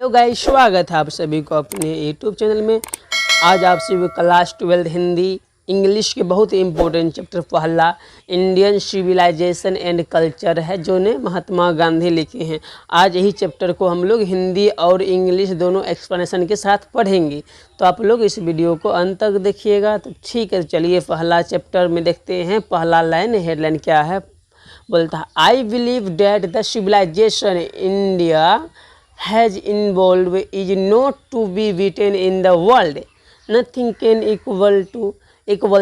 तो गाइस, स्वागत है आप सभी को अपने यूट्यूब चैनल में। आज आप सभी क्लास 12 हिंदी इंग्लिश के बहुत ही इम्पोर्टेंट चैप्टर पहला इंडियन सिविलाइजेशन एंड कल्चर है, जो ने महात्मा गांधी लिखे हैं। आज यही चैप्टर को हम लोग हिंदी और इंग्लिश दोनों एक्सप्लेनेशन के साथ पढ़ेंगे, तो आप लोग इस वीडियो को अंत तक देखिएगा। तो ठीक है, चलिए पहला चैप्टर में देखते हैं। पहला लाइन, हेडलाइन क्या है, बोलता है I believe that the civilization India has involved is not to be beaten in the world. Nothing can equal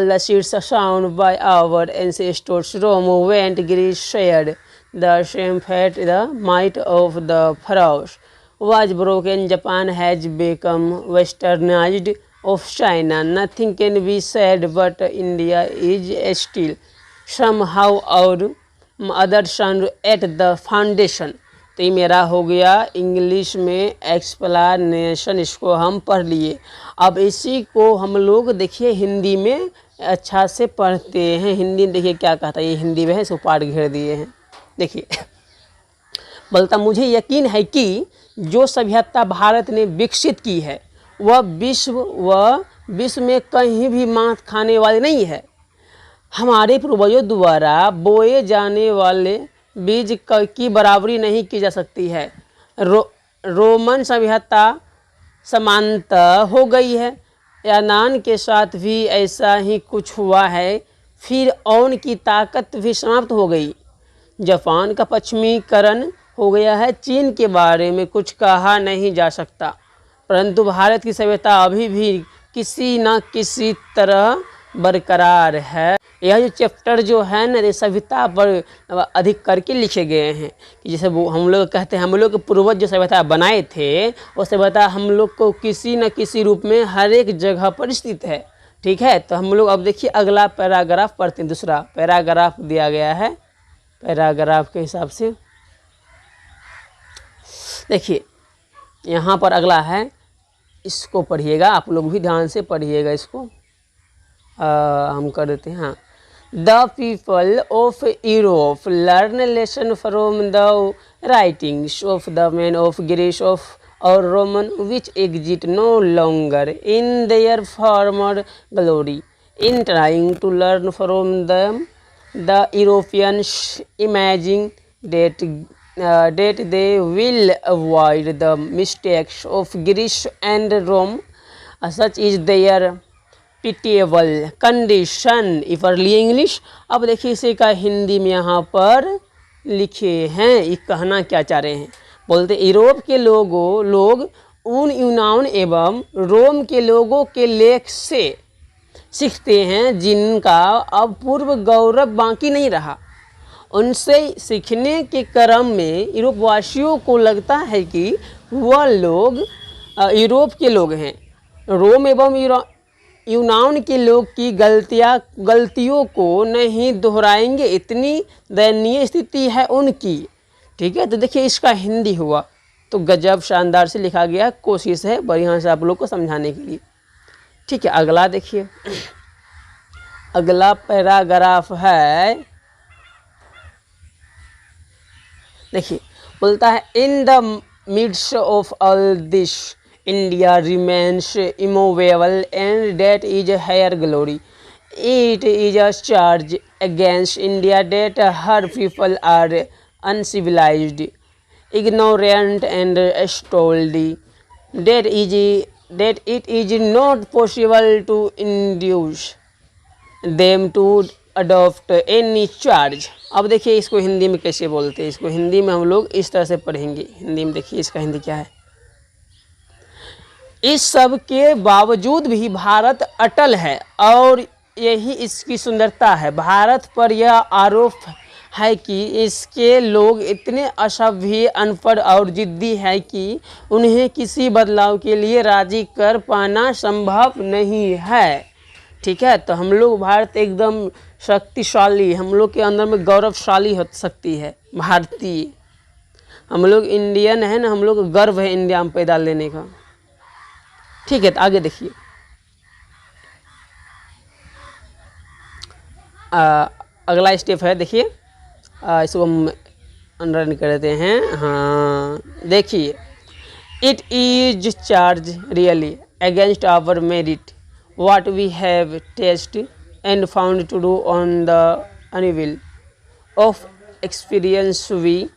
the seeds sown by our ancestors. Rome went Greece shared the same fate. The might of the pharaohs was broken. Japan has become westernized of China. Nothing can be said, but India is still somehow our mother son at the foundation. तो ये मेरा हो गया English में explanation, इसको हम पढ़ लिए। अब इसी को हम लोग देखिए हिंदी में अच्छा से पढ़ते हैं। हिंदी में देखिए क्या कहता है, ये हिंदी में है, इसको पाठ घेर दिए हैं। देखिए, बोलता मुझे यकीन है कि जो सभ्यता भारत ने विकसित की है वह विश्व में कहीं भी मात खाने वाली नहीं है। हमारे पूर्वजों द्वारा बोए जाने वाले बीज की बराबरी नहीं की जा सकती है। रोमन सभ्यता समानता हो गई है, यूनान के साथ भी ऐसा ही कुछ हुआ है। फिर ओन की ताकत भी समाप्त हो गई। जापान का पश्चिमीकरण हो गया है। चीन के बारे में कुछ कहा नहीं जा सकता, परंतु भारत की सभ्यता अभी भी किसी न किसी तरह बरकरार है। यह जो चैप्टर जो है ना, सभ्यता पर अधिक करके लिखे गए हैं कि जैसे वो हम लोग कहते हैं, हम लोग के पूर्वज जो सभ्यता बनाए थे वो सभ्यता हम लोग को किसी न किसी रूप में हर एक जगह पर स्थित है। ठीक है, तो हम लोग अब देखिए अगला पैराग्राफ पढ़ते हैं। दूसरा पैराग्राफ दिया गया है, पैराग्राफ के हिसाब से देखिए यहाँ पर अगला है, इसको पढ़िएगा, आप लोग भी ध्यान से पढ़िएगा। इसको हम कर देते हैं। हाँ, the people of Europe learn lesson from the writings of the man of Greece of और Roman which exist no longer in their former glory in trying to learn from them the Europeans imagining that they will avoid the mistakes of Greece and Rome. Such is their pitiable condition. if early English, अब देखिए इसे का हिंदी में यहाँ पर लिखे हैं। ये कहना क्या चाह रहे हैं, बोलते यूरोप के लोग उन यूनान एवं रोम के लोगों के लेख से सीखते हैं जिनका अब पूर्व गौरव बाकी नहीं रहा। उनसे सीखने के क्रम में यूरोपवासियों को लगता है कि वह लोग यूरोप के लोग हैं। रोम एवं यूनान के लोग की गलतियों को नहीं दोहराएंगे, इतनी दयनीय स्थिति है उनकी। ठीक है, तो देखिए इसका हिंदी हुआ तो गजब शानदार से लिखा गया। कोशिश है बढ़िया से आप लोग को समझाने के लिए। ठीक है, अगला देखिए, अगला पैराग्राफ है। देखिए बोलता है in the midst of all this India remains immovable and that is her glory. It is a charge against India that her people are uncivilized ignorant and stoldy that it is not possible to induce them to adopt any charge. अब देखिए इसको हिंदी में कैसे बोलते हैं, इसको हिंदी में हम लोग इस तरह से पढ़ेंगे। हिंदी में देखिए इसका हिंदी क्या है, इस सब के बावजूद भी भारत अटल है और यही इसकी सुंदरता है। भारत पर यह आरोप है कि इसके लोग इतने असभ्य, अनपढ़ और जिद्दी हैं कि उन्हें किसी बदलाव के लिए राजी कर पाना संभव नहीं है। ठीक है, तो हम लोग भारत एकदम शक्तिशाली, हम लोग के अंदर में गौरवशाली हो सकती है भारतीय। हम लोग इंडियन है ना, हम लोग गर्व है इंडिया में पैदा लेने का। ठीक है, तो आगे देखिए अगला स्टेप है। देखिए इसको हम अंडरलाइन कर देते हैं। हाँ देखिए, It is charge really against our merit, what we have tasted and found to do on the unwheel of experience we